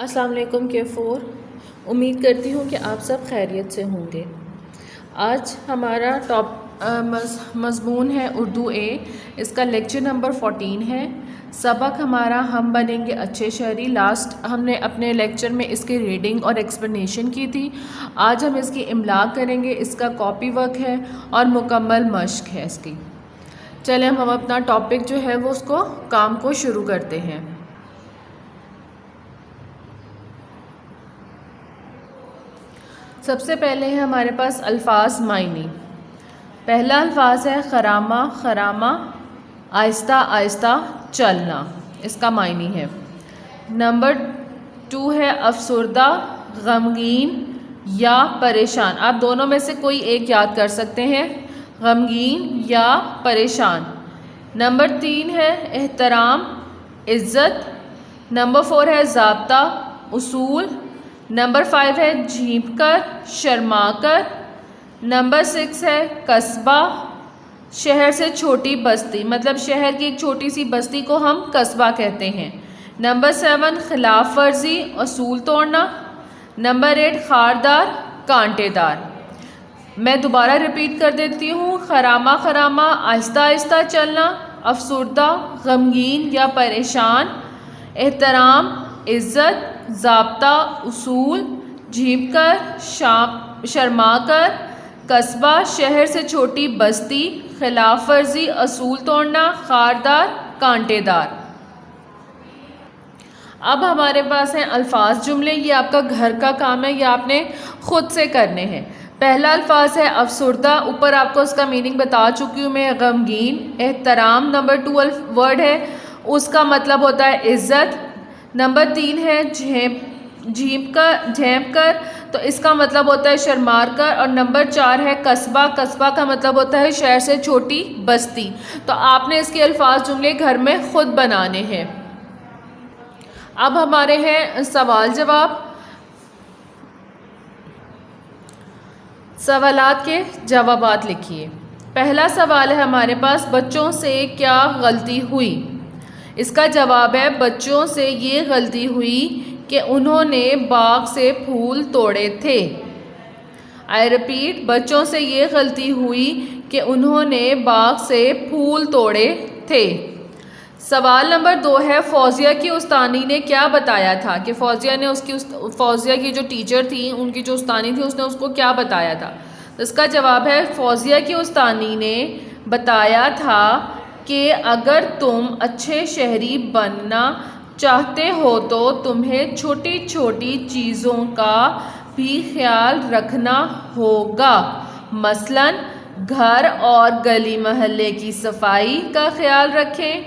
السلام علیکم K4 امید کرتی ہوں کہ آپ سب خیریت سے ہوں گے۔ آج ہمارا مضمون ہے اردو اے، اس کا لیکچر نمبر 14 ہے۔ سبق ہمارا ہم بنیں گے اچھے شہری۔ لاسٹ ہم نے اپنے لیکچر میں اس کی ریڈنگ اور ایکسپلینیشن کی تھی۔ آج ہم اس کی املا کریں گے، اس کا کاپی ورک ہے اور مکمل مشق ہے اس کی۔ چلیں ہم اپنا ٹاپک جو ہے وہ اس کو کام کو شروع کرتے ہیں۔ سب سے پہلے ہے ہمارے پاس الفاظ معنی۔ پہلا الفاظ ہے خرامہ، خرامہ آہستہ آہستہ چلنا، اس کا معنی ہے۔ نمبر 2 ہے افسردہ، غمگین یا پریشان۔ آپ دونوں میں سے کوئی ایک یاد کر سکتے ہیں، غمگین یا پریشان۔ نمبر 3 ہے احترام، عزت۔ نمبر 4 ہے ضابطہ، اصول۔ نمبر 5 ہے جھانپ کر، شرما کر۔ نمبر 6 ہے قصبہ، شہر سے چھوٹی بستی، مطلب شہر کی ایک چھوٹی سی بستی کو ہم قصبہ کہتے ہیں۔ نمبر 7 خلاف ورزی، اصول توڑنا۔ نمبر 8 خاردار، کانٹے دار۔ میں دوبارہ ریپیٹ کر دیتی ہوں، خرامہ، خرامہ آہستہ آہستہ چلنا، افسردہ، غمگین یا پریشان، احترام، عزت، ضابطہ، اصول، جھانپ کر، شرما کر، قصبہ، شہر سے چھوٹی بستی، خلاف ورزی، اصول توڑنا، خاردار، کانٹے دار۔ اب ہمارے پاس ہیں الفاظ جملے۔ یہ آپ کا گھر کا کام ہے، یہ آپ نے خود سے کرنے ہیں۔ پہلا الفاظ ہے افسردہ، اوپر آپ کو اس کا میننگ بتا چکی ہوں میں، غمگین۔ احترام نمبر 2 ورڈ ہے، اس کا مطلب ہوتا ہے عزت۔ نمبر 3 ہے جھانپ کر، تو اس کا مطلب ہوتا ہے شرما کر۔ اور نمبر 4 ہے قصبہ، قصبہ کا مطلب ہوتا ہے شہر سے چھوٹی بستی۔ تو آپ نے اس کے الفاظ جملے گھر میں خود بنانے ہیں۔ اب ہمارے ہیں سوال جواب۔ سوالات کے جوابات لکھیے۔ پہلا سوال ہے ہمارے پاس، بچوں سے کیا غلطی ہوئی؟ اس کا جواب ہے بچوں سے یہ غلطی ہوئی کہ انہوں نے باغ سے پھول توڑے تھے۔ آئی رپیٹ، بچوں سے یہ غلطی ہوئی کہ انہوں نے باغ سے پھول توڑے تھے۔ سوال نمبر 2 ہے فوزیہ کی استانی نے کیا بتایا تھا؟ کہ فوزیہ کی جو ٹیچر تھی، ان کی جو استانی تھی، اس نے اس کو کیا بتایا تھا؟ اس کا جواب ہے فوزیہ کی استانی نے بتایا تھا کہ اگر تم اچھے شہری بننا چاہتے ہو تو تمہیں چھوٹی چھوٹی چیزوں کا بھی خیال رکھنا ہوگا، مثلاً گھر اور گلی محلے کی صفائی کا خیال رکھیں،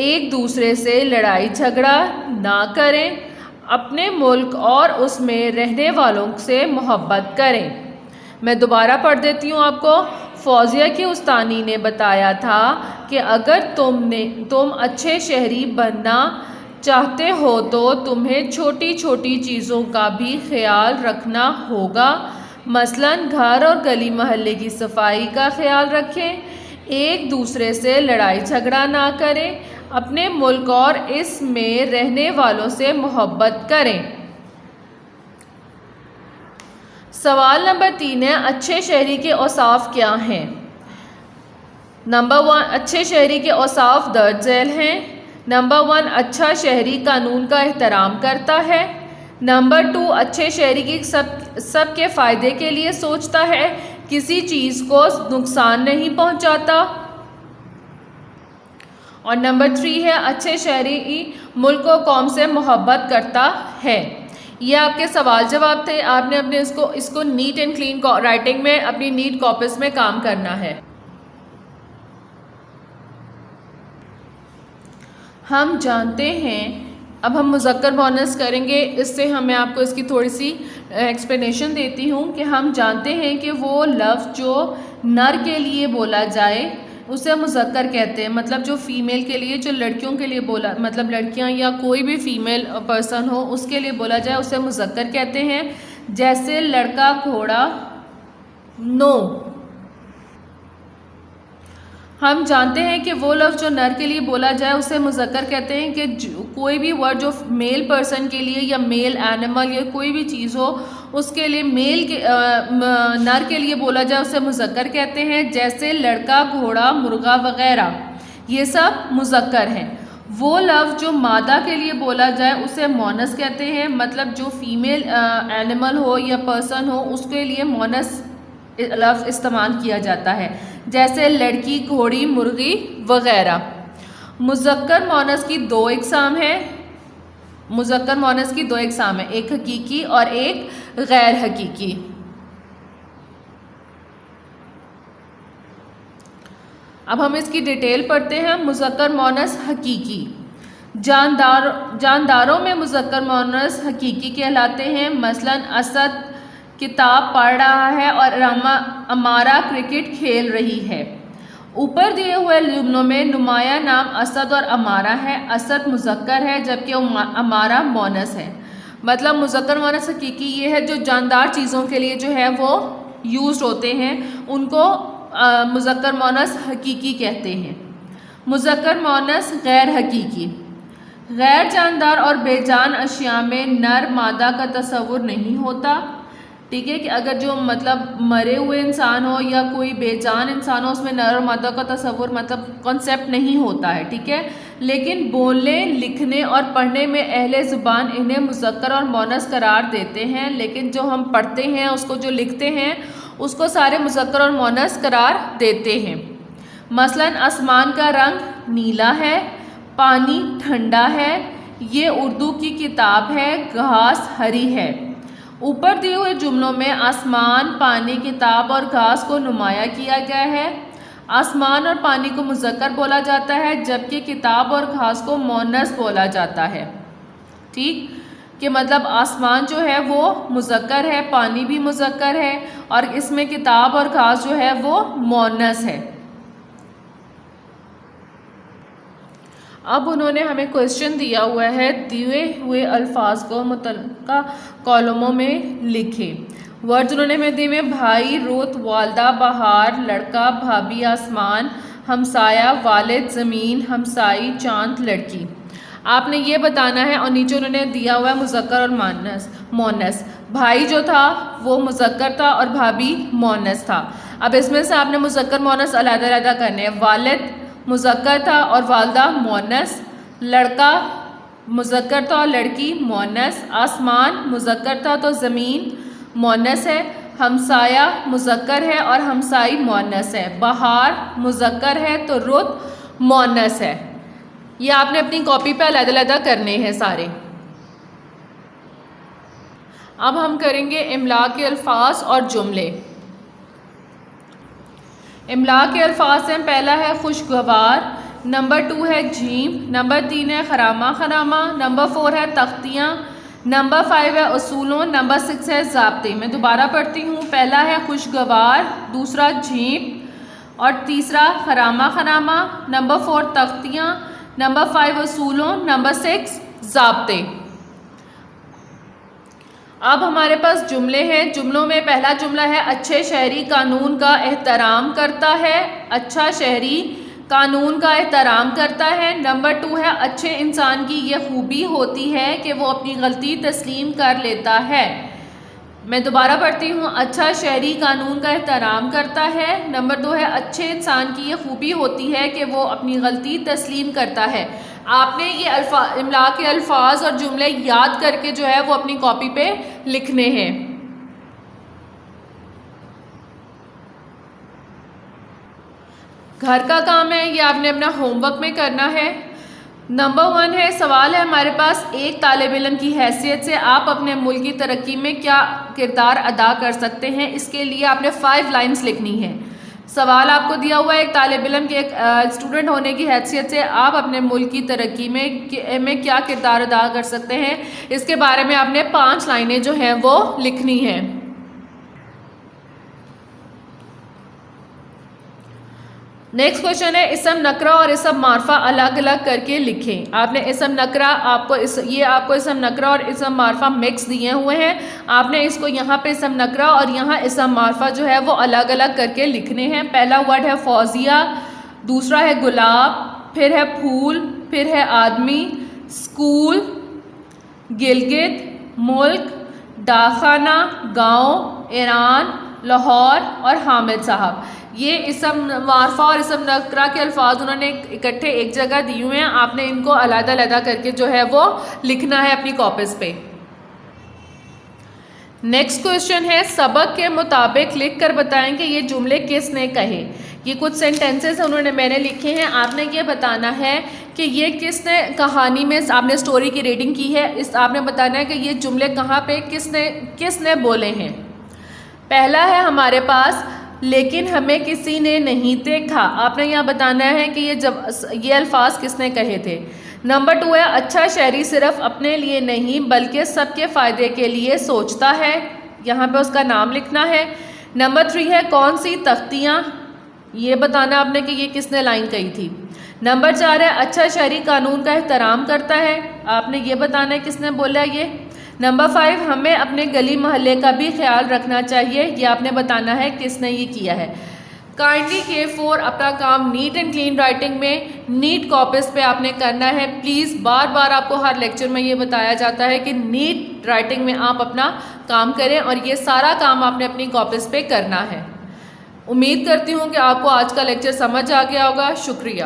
ایک دوسرے سے لڑائی جھگڑا نہ کریں، اپنے ملک اور اس میں رہنے والوں سے محبت کریں۔ میں دوبارہ پڑھ دیتی ہوں آپ کو۔ فوزیہ کی استانی نے بتایا تھا کہ اگر تم اچھے شہری بننا چاہتے ہو تو تمہیں چھوٹی چھوٹی چیزوں کا بھی خیال رکھنا ہوگا، مثلاً گھر اور گلی محلے کی صفائی کا خیال رکھیں، ایک دوسرے سے لڑائی جھگڑا نہ کریں، اپنے ملک اور اس میں رہنے والوں سے محبت کریں۔ سوال نمبر 3 ہے اچھے شہری کے اوصاف کیا ہیں؟ نمبر 1 اچھے شہری کے اوصاف درج ذیل ہیں۔ نمبر 1 اچھا شہری قانون کا احترام کرتا ہے۔ نمبر 2 اچھے شہری کی سب کے فائدے کے لیے سوچتا ہے، کسی چیز کو نقصان نہیں پہنچاتا۔ اور نمبر 3 ہے اچھے شہری ملک و قوم سے محبت کرتا ہے۔ یہ آپ کے سوال جواب تھے۔ آپ نے اپنے اس کو نیٹ اینڈ کلین رائٹنگ میں اپنی نیٹ کاپیز میں کام کرنا ہے۔ ہم جانتے ہیں، اب ہم مذکر مؤنث کریں گے، اس سے میں آپ کو اس کی تھوڑی سی ایکسپلینیشن دیتی ہوں کہ ہم جانتے ہیں کہ وہ لفظ جو نر کے لیے بولا جائے اسے مذکر کہتے ہیں، مطلب جو فیمیل کے لیے، جو لڑکیوں کے لیے بولا، مطلب لڑکیاں یا کوئی بھی فیمیل پرسن ہو اس کے لیے بولا جائے اسے مذکر کہتے ہیں۔ جیسے لڑکا، گھوڑا، نو۔ ہم جانتے ہیں کہ وہ لفظ جو نر کے لیے بولا جائے اسے مذکر کہتے ہیں، کہ کوئی بھی ورڈ جو میل پرسن کے لیے یا میل اینیمل یا کوئی بھی چیز ہو اس کے لیے نر کے لیے بولا جائے اسے مذکر کہتے ہیں، جیسے لڑکا، گھوڑا، مرغا وغیرہ، یہ سب مذکر ہیں۔ وہ لفظ جو مادہ کے لیے بولا جائے اسے مونس کہتے ہیں، مطلب جو فیمیل اینیمل ہو یا پرسن ہو اس کے لیے مونس لفظ استعمال کیا جاتا ہے، جیسے لڑکی، گھوڑی، مرغی وغیرہ۔ مذکر مونس کی دو اقسام ہیں، ایک حقیقی اور ایک غیر حقیقی۔ اب ہم اس کی ڈیٹیل پڑھتے ہیں۔ مذکر مونس حقیقی، جانداروں میں مذکر مونس حقیقی کہلاتے ہیں، مثلا اسد کتاب پڑھ رہا ہے اور امارا کرکٹ کھیل رہی ہے۔ اوپر دیے ہوئے جملوں میں نمایاں نام اسد اور امارا ہے، اسد مذکر ہے جبکہ امارا مونس ہے۔ مطلب مذکر مونس حقیقی یہ ہے جو جاندار چیزوں کے لیے جو ہے وہ یوزڈ ہوتے ہیں، ان کو مذکر مونس حقیقی کہتے ہیں۔ مذکر مونس غیر حقیقی، غیر جاندار اور بے جان اشیاء میں نر مادہ کا تصور نہیں ہوتا، ٹھیک ہے، کہ اگر جو مطلب مرے ہوئے انسان ہو یا کوئی بے جان انسان ہو اس میں نر اور مادہ کا تصور مطلب کنسیپٹ نہیں ہوتا ہے، ٹھیک ہے، لیکن بولنے، لکھنے اور پڑھنے میں اہل زبان انہیں مذکر اور مونس قرار دیتے ہیں، لیکن جو ہم پڑھتے ہیں اس کو جو لکھتے ہیں اس کو سارے مذکر اور مونس قرار دیتے ہیں۔ مثلا آسمان کا رنگ نیلا ہے، پانی ٹھنڈا ہے، یہ اردو کی کتاب ہے، گھاس ہری ہے۔ اوپر دیے ہوئے جملوں میں آسمان، پانی، کتاب اور گھاس کو نمایاں کیا گیا ہے۔ آسمان اور پانی کو مذکر بولا جاتا ہے جبکہ کتاب اور گھاس کو مونس بولا جاتا ہے، ٹھیک، کہ مطلب آسمان جو ہے وہ مذکر ہے، پانی بھی مذکر ہے اور اس میں کتاب اور گھاس جو ہے وہ مونس ہے۔ اب انہوں نے ہمیں کویسچن دیا ہوا ہے، دیے ہوئے الفاظ کو متعلقہ کالموں میں لکھیں۔ ورڈز انہوں نے ہمیں دیے ہوئے بھائی، رت، والدہ، بہار، لڑکا، بھابھی، آسمان، ہمسایہ، والد، زمین، ہمسائی، چاند، لڑکی۔ آپ نے یہ بتانا ہے، اور نیچے انہوں نے دیا ہوا ہے مذکر اور مونس۔ بھائی جو تھا وہ مذکر تھا اور بھابھی مونس تھا۔ اب اس میں سے آپ نے مذکر مونس علیحدہ علیحدہ کرنے ہیں۔ والد مذکر تھا اور والدہ مونس، لڑکا مذکر تھا اور لڑکی مونس، آسمان مذکر تھا تو زمین مونس ہے، ہمسایہ مذکر ہے اور ہمسائی مونس ہے، بہار مذکر ہے تو رت مونس ہے۔ یہ آپ نے اپنی کاپی پہ علیحدہ علیحدہ کرنے ہیں سارے۔ اب ہم کریں گے املا کے الفاظ اور جملے۔ املا کے الفاظ ہیں، پہلا ہے خوشگوار، نمبر 2 ہے جھیم، نمبر 3 ہے خرامہ خرامہ، نمبر 4 ہے تختیاں، نمبر 5 ہے اصولوں، نمبر 6 ہے ضابطے۔ میں دوبارہ پڑھتی ہوں، پہلا ہے خوشگوار، دوسرا جھیم اور تیسرا خرامہ خرامہ، نمبر 4 تختیاں، نمبر 5 اصولوں، نمبر 6 ضابطے۔ اب ہمارے پاس جملے ہیں۔ جملوں میں پہلا جملہ ہے، اچھے شہری قانون کا احترام کرتا ہے، اچھا شہری قانون کا احترام کرتا ہے۔ نمبر 2 ہے، اچھے انسان کی یہ خوبی ہوتی ہے کہ وہ اپنی غلطی تسلیم کر لیتا ہے۔ میں دوبارہ پڑھتی ہوں، اچھا شہری قانون کا احترام کرتا ہے۔ نمبر 2 ہے، اچھے انسان کی یہ خوبی ہوتی ہے کہ وہ اپنی غلطی تسلیم کرتا ہے۔ آپ نے یہ املا کے الفاظ اور جملے یاد کر کے جو ہے وہ اپنی کاپی پہ لکھنے ہیں۔ گھر کا کام ہے، یہ آپ نے اپنا ہوم ورک میں کرنا ہے۔ نمبر 1 ہے، سوال ہے ہمارے پاس، ایک طالب علم کی حیثیت سے آپ اپنے ملک کی ترقی میں کیا کردار ادا کر سکتے ہیں؟ اس کے لیے آپ نے 5 لائنز لکھنی ہے۔ سوال آپ کو دیا ہوا ہے، ایک طالب علم کے ایک اسٹوڈنٹ ہونے کی حیثیت سے آپ اپنے ملک کی ترقی میں کیا کردار ادا کر سکتے ہیں؟ اس کے بارے میں آپ نے 5 لائنیں جو ہیں وہ لکھنی ہیں۔ نیکسٹ کوشچن ہے، اسم نکرہ اور اسم معرفہ الگ الگ کر کے لکھیں۔ آپ نے اسم نکرہ آپ کو اسم نکرہ اور اسم معرفہ مکس دیے ہوئے ہیں، آپ نے اس کو یہاں پہ اسم نکرہ اور یہاں اسم معرفہ جو ہے وہ الگ الگ کر کے لکھنے ہیں۔ پہلا ورڈ ہے فوزیہ، دوسرا ہے گلاب، پھر ہے پھول، پھر ہے آدمی، اسکول، گلگت، ملک، ڈاکخانہ، گاؤں، ایران، لاہور اور حامد صاحب. یہ اسم معرفہ اور اسم نکرہ کے الفاظ انہوں نے اکٹھے ایک جگہ دی ہوئے ہیں. آپ نے ان کو علیحدہ علیحدہ کر کے جو ہے وہ لکھنا ہے اپنی کاپیز پہ. نیکسٹ کوشچن ہے سبق کے مطابق لکھ کر بتائیں کہ یہ جملے کس نے کہے. یہ کچھ سینٹینسز میں نے لکھے ہیں. آپ نے یہ بتانا ہے کہ یہ کس نے کہانی میں آپ نے سٹوری کی ریڈنگ کی ہے. آپ نے بتانا ہے کہ یہ جملے کہاں پہ کس نے بولے ہیں. پہلا ہے ہمارے پاس لیکن ہمیں کسی نے نہیں دیکھا. آپ نے یہاں بتانا ہے کہ یہ الفاظ کس نے کہے تھے. نمبر 2 ہے اچھا شہری صرف اپنے لیے نہیں بلکہ سب کے فائدے کے لیے سوچتا ہے. یہاں پہ اس کا نام لکھنا ہے. نمبر 3 ہے کون سی تختیاں. یہ بتانا آپ نے کہ یہ کس نے لائن کہی تھی. نمبر 4 ہے اچھا شہری قانون کا احترام کرتا ہے. آپ نے یہ بتانا ہے کس نے بولا یہ. نمبر 5 ہمیں اپنے گلی محلے کا بھی خیال رکھنا چاہیے. یہ آپ نے بتانا ہے کس نے یہ کیا ہے. کائنڈلی K4 اپنا کام نیٹ اینڈ کلین رائٹنگ میں نیٹ کاپیز پہ آپ نے کرنا ہے. پلیز بار بار آپ کو ہر لیکچر میں یہ بتایا جاتا ہے کہ نیٹ رائٹنگ میں آپ اپنا کام کریں اور یہ سارا کام آپ نے اپنی کاپیز پہ کرنا ہے. امید کرتی ہوں کہ آپ کو آج کا لیکچر سمجھ آ گیا ہوگا. شکریہ.